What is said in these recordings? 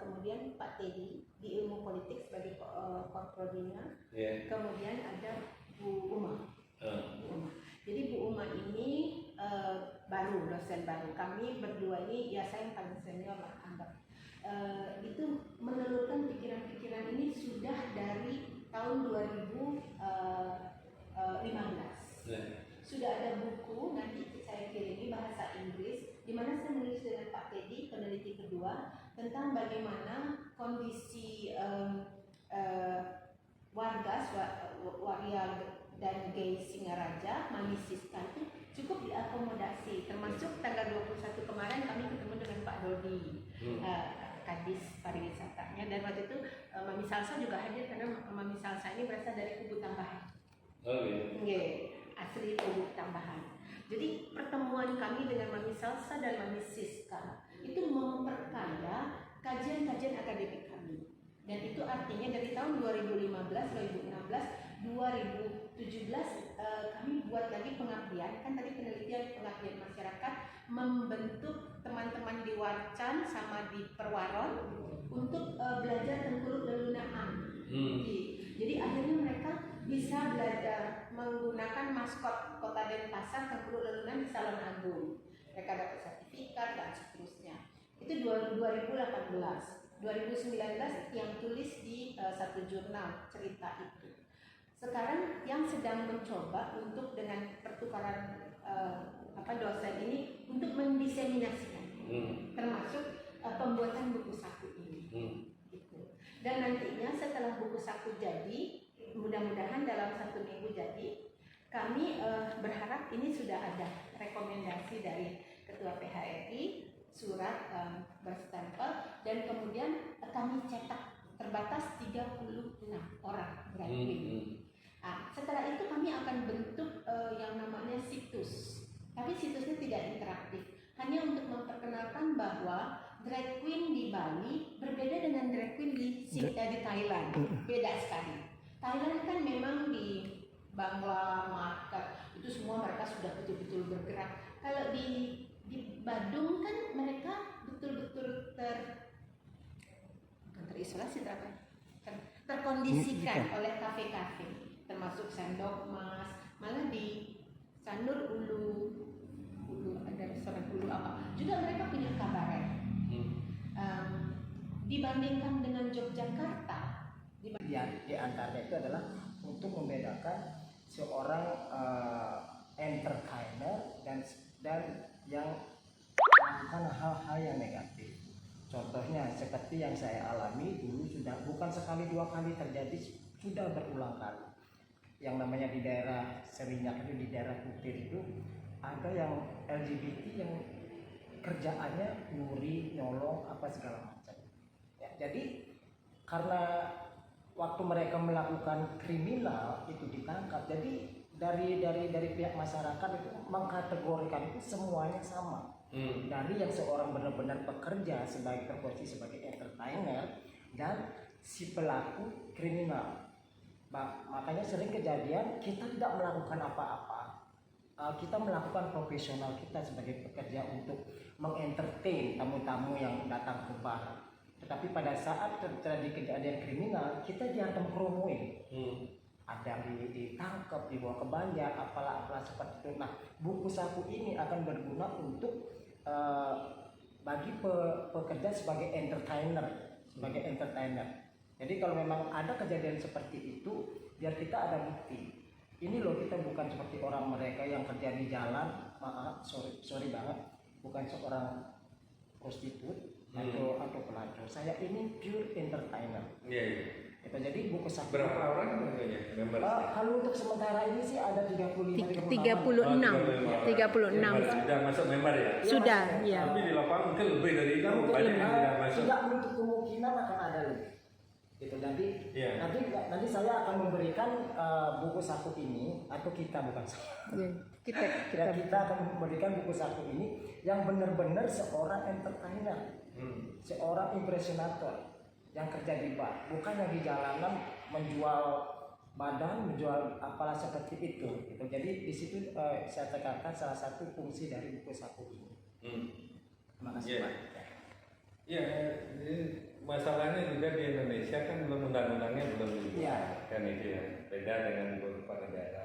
kemudian Pak Teddy di ilmu politik sebagai korprodina, kemudian ada Bu Uma. Bu Uma. Jadi Bu Uma ini baru, dosen baru. Kami berdua ini, ya saya yang paling senior lah anggap. Itu menelurkan pikiran-pikiran ini sudah dari tahun 2015. Sudah ada buku, nanti saya kirimi bahasa Inggris, di mana saya menulis dengan Pak Teddy, peneliti kedua, tentang bagaimana kondisi waria dan gay Singaraja, Mamisista itu cukup diakomodasi. Termasuk tanggal 21 kemarin kami ketemu dengan Pak Dodi, Kadis pariwisatanya, dan waktu itu Mami Salsa juga hadir karena Mami Salsa ini berasal dari Kubu Tambahan. Asli Kubu Tambahan. Jadi pertemuan kami dengan Mami Salsa dan Mami Siska itu memperkaya kajian-kajian akademik kami. Dan itu artinya dari tahun 2015, 2016, 2017 kami buat lagi pengabdian. Kan tadi penelitian pengabdian masyarakat membentuk teman-teman di Warcan sama di Perwaron untuk belajar tengkuluk lelunaan. Jadi akhirnya mereka bisa belajar menggunakan maskot Kota Denpasar tengkuluk lelunaan di Salon Agung. Mereka dapat sertifikat dan seterusnya. Itu 2018. 2019 yang tulis di satu jurnal cerita itu. Sekarang yang sedang mencoba untuk dengan pertukaran dosen ini untuk mendiseminasikan, termasuk pembuatan buku saku ini. Gitu. Dan nantinya setelah buku saku jadi, mudah-mudahan dalam 1 minggu jadi, kami berharap ini sudah ada rekomendasi dari Ketua PHRI, surat berstempel, dan kemudian kami cetak terbatas 36 orang graduate. Setelah itu kami akan bentuk yang namanya situs, tapi situsnya tidak interaktif, hanya untuk memperkenalkan bahwa drag queen di Bali berbeda dengan drag queen di Thailand, beda sekali. Thailand kan memang di Bangla, Malaka, itu semua mereka sudah betul-betul bergerak. Kalau di Badung kan mereka betul-betul terisolasi, terkondisikan oleh kafe-kafe, termasuk Sendok Mas, malah di Sanur Ulu ada restoran Ulu apa, juga mereka punya kabaret. Dibandingkan dengan Yogyakarta, di antara itu adalah untuk membedakan seorang entertainer dan yang melakukan hal-hal yang negatif. Contohnya seperti yang saya alami dulu, sudah bukan sekali dua kali terjadi, sudah berulang kali. Yang namanya di daerah Seminyak itu, di daerah Kutir itu ada yang LGBT yang kerjaannya nyuri, nyolong, apa segala macam. Ya, jadi karena waktu mereka melakukan kriminal itu ditangkap, jadi dari pihak masyarakat itu mengkategorikan itu semuanya sama. Dari yang seorang benar-benar bekerja sebagai berposisi sebagai entertainer dan si pelaku kriminal. Makanya sering kejadian kita tidak melakukan apa-apa, kita melakukan profesional kita sebagai pekerja untuk mengentertain tamu-tamu yang datang ke bar. Tetapi pada saat terjadi kejadian kriminal, kita dihantam kromoin. Ada yang ditangkap, dibawa ke Banjar, apalah seperti itu. Nah, buku saku ini akan berguna untuk bagi pekerja sebagai entertainer. Jadi kalau memang ada kejadian seperti itu, biar kita ada bukti. Ini loh, kita bukan seperti orang mereka yang kerja di jalan, maaf, sorry banget, bukan seorang prostitut atau pelacur. Saya ini pure entertainer. Itu jadi buku saku. Berapa orang namanya? Kalau untuk sementara ini sih ada 35. 36. Sudah masuk member ya? Sudah, ya. Tapi di lapangan mungkin lebih dari itu, banyak yang tidak masuk. Tidak menutup kemungkinan akan ada lebih. Gitu. Nanti saya akan memberikan buku saku ini, atau kita bukan saya. Kita akan memberikan buku saku ini yang benar-benar seorang entertainer, seorang impresionator yang kerja di bar, bukan yang di jalanan menjual badan, menjual apalah seperti itu. Gitu. Jadi di situ saya tekankan salah satu fungsi dari buku saku ini. Terima kasih Pak. Ya, ini masalahnya juga di Indonesia kan belum undang-undangnya belum dibuat, Iya. kan itu ya, beda dengan beberapa negara.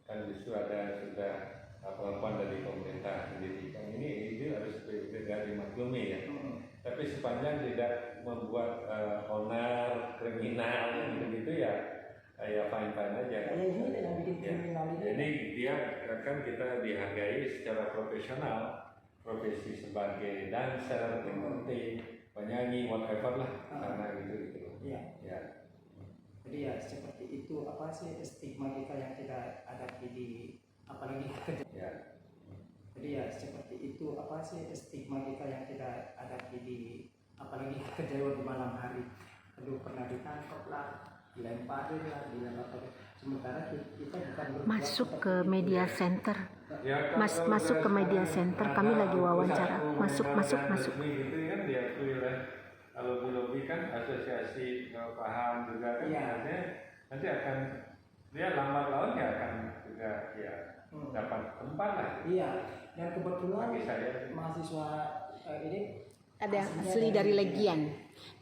Kan justru ada sudah pengakuan dari pemerintah sendiri. Kan ini harus juga dimaklumi ya. Tapi sepanjang tidak membuat onar, kriminal gitu ya, ya fine-fine aja. Kayak ini yang bikin Ya. kriminal ini. Jadi dia kan kita dihargai secara profesional, profesi sebagai dancer, penyanyi, penyanyi, whatever lah, karena gitu loh. Iya. Ya. Jadi ya seperti itu apa sih stigma kita yang kita hadapi di apalagi kerja. Ya. Jadi ya seperti itu apa sih stigma kita yang kita hadapi di apalagi kerja di malam hari. Aduh pernah ditangkap lah, dilemparin lah, sementara kita bukan berbuat Masuk ke seperti itu. media center. Ya, Masuk ke media center. Kami lagi wawancara. Masuk. Gitu kan diakui oleh lobby kan asosiasi paham juga kan. Iya. Artinya nanti akan dia lambat laun ya akan juga ya dapat tempat lah. Iya, dan kebetulan Bagi saya mahasiswa ini Ada aslinya asli dari Legian.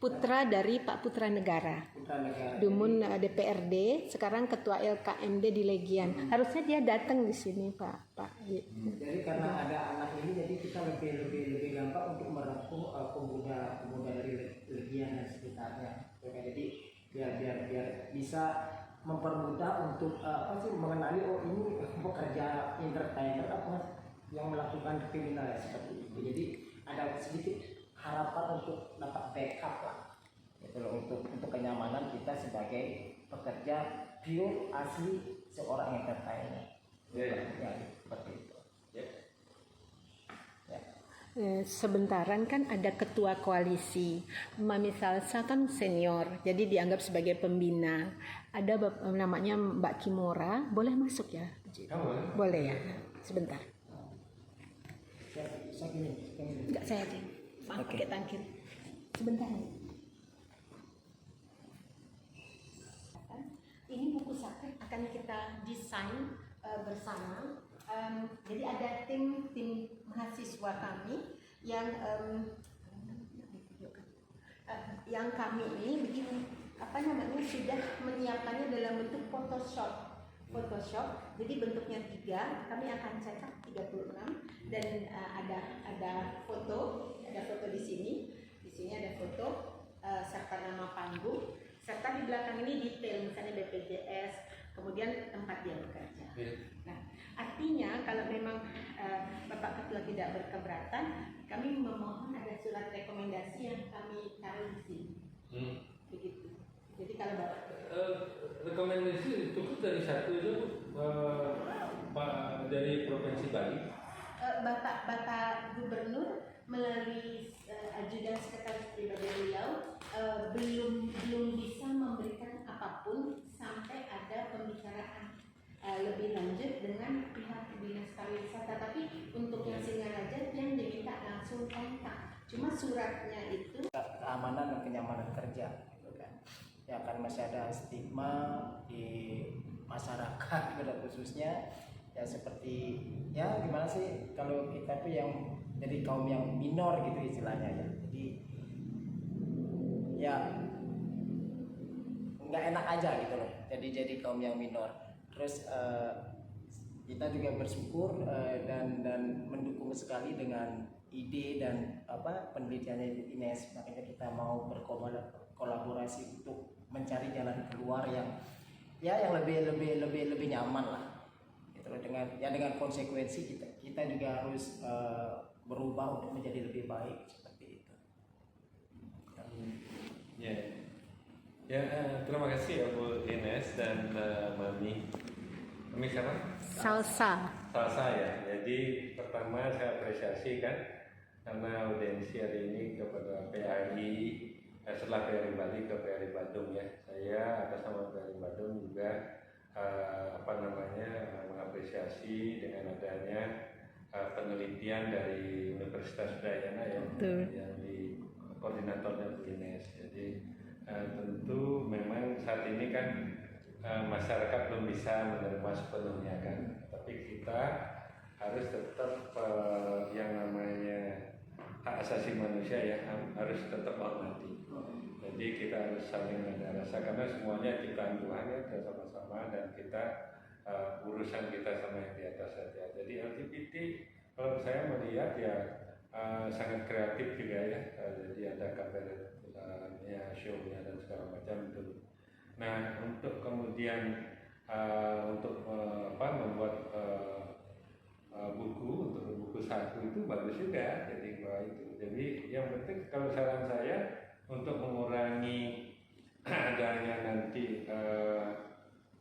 Putra dari Pak Putra Negara. Putra Negara. Dumun DPRD, sekarang ketua LKMD di Legian. Harusnya dia datang di sini, Pak. Jadi karena ada anak ini, jadi kita lebih gampang untuk merangkul pemuda dari Legian dan sekitarnya. Jadi biar bisa mempermudah untuk mengenali ini pekerja entertainer yang melakukan kriminal seperti itu. Jadi ada sedikit harapan untuk dapat backup lah, gitu loh, untuk kenyamanan kita sebagai pekerja pure asli seorang entertainer. Ya, seperti itu. Sebentaran kan ada ketua koalisi. Mami Salsa kan senior, jadi dianggap sebagai pembina. Ada namanya Mbak Kimora, boleh masuk ya? Boleh ya, sebentar. Enggak saya aja. Maaf, pakai tangkir. Sebentar. Ini buku sakit akan kita desain bersama. Jadi ada tim mahasiswa kami yang kami ini begini sudah menyiapkannya dalam bentuk Photoshop. Jadi bentuknya 3, kami akan cetak 36 dan ada foto di sini ada foto serta nama panggung, serta di belakang ini detail misalnya BPJS, kemudian tempat dia bekerja. Nah, artinya kalau memang Bapak Ketua tidak berkeberatan, kami memohon ada surat rekomendasi yang kami taruh di sini. Begitu. Jadi kalau Bapak rekomendasi cukup dari satu itu dari Provinsi Bali. Bapak Gubernur melalui ajudan sekretaris pribadi beliau belum bisa memberikan apapun sampai ada pembicaraan lebih lanjut dengan pihak dinas pariwisata. Tapi untuk yang Singaraja yang diminta langsung kontak. Cuma suratnya itu keamanan dan kenyamanan kerja, gitu kan. Ya kan masih ada stigma di masyarakat pada khususnya ya seperti ya gimana sih kalau kita tuh yang jadi kaum yang minor gitu istilahnya ya. Jadi ya nggak enak aja gitu loh. Jadi kaum yang minor. Terus kita juga bersyukur dan mendukung sekali dengan ide dan penelitiannya Ines, makanya kita mau berkolaborasi untuk mencari jalan keluar yang lebih nyaman lah gitu loh, dengan konsekuensi kita juga harus berubah untuk menjadi lebih baik seperti itu. Terima kasih ya Bu Ines dan Mami. Mami siapa? Salsa. Salsa ya. Jadi pertama saya apresiasi kan karena audiensi hari ini kepada PRI, setelah PRI Bali ke PRI Bandung ya. Saya atas nama PRI Bandung juga mengapresiasi dengan adanya penelitian dari Universitas Udayana yang di koordinatornya Bu Ines. Jadi tentu memang saat ini kan masyarakat belum bisa menerima sepenuhnya kan, tapi kita harus tetap yang namanya hak asasi manusia yang harus tetap hormati. Jadi kita harus saling ada rasa karena semuanya ciptaan Tuhan ya, kita sama-sama dan kita urusan kita sama yang di atas saja. Jadi LGBT kalau saya melihat ya sangat kreatif juga ya. Jadi ada kabarnya, show-nya dan segala macam itu. Nah untuk kemudian membuat buku satu itu bagus juga. Jadi jadi yang penting kalau saran saya untuk mengurangi adanya nanti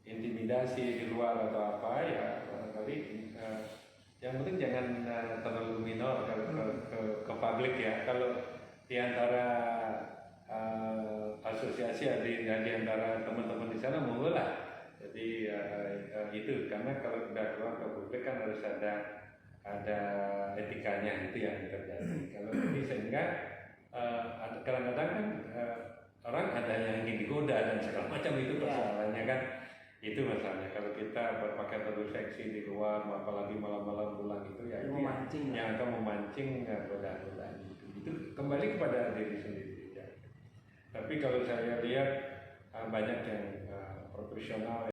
intimidasi di luar atau apa ya barangkali yang penting jangan terlalu minor kalau ke publik ya. Kalau di antara asosiasi di antara teman-teman di sana monggo lah. Jadi itu karena kalau sudah keluar ke publik kan harus ada etikanya, itu yang terjadi. Kalau ini sehingga kadang-kadang kan orang ada yang ingin digoda dan segala macam itu persoalannya kan. Itu masalahnya kalau kita berpakaian terlalu seksi di luar, apalagi malam-malam pulang itu ya memancing, yang akan memancing godaan-godaan itu kembali kepada diri sendiri ya. Tapi kalau saya lihat banyak yang profesional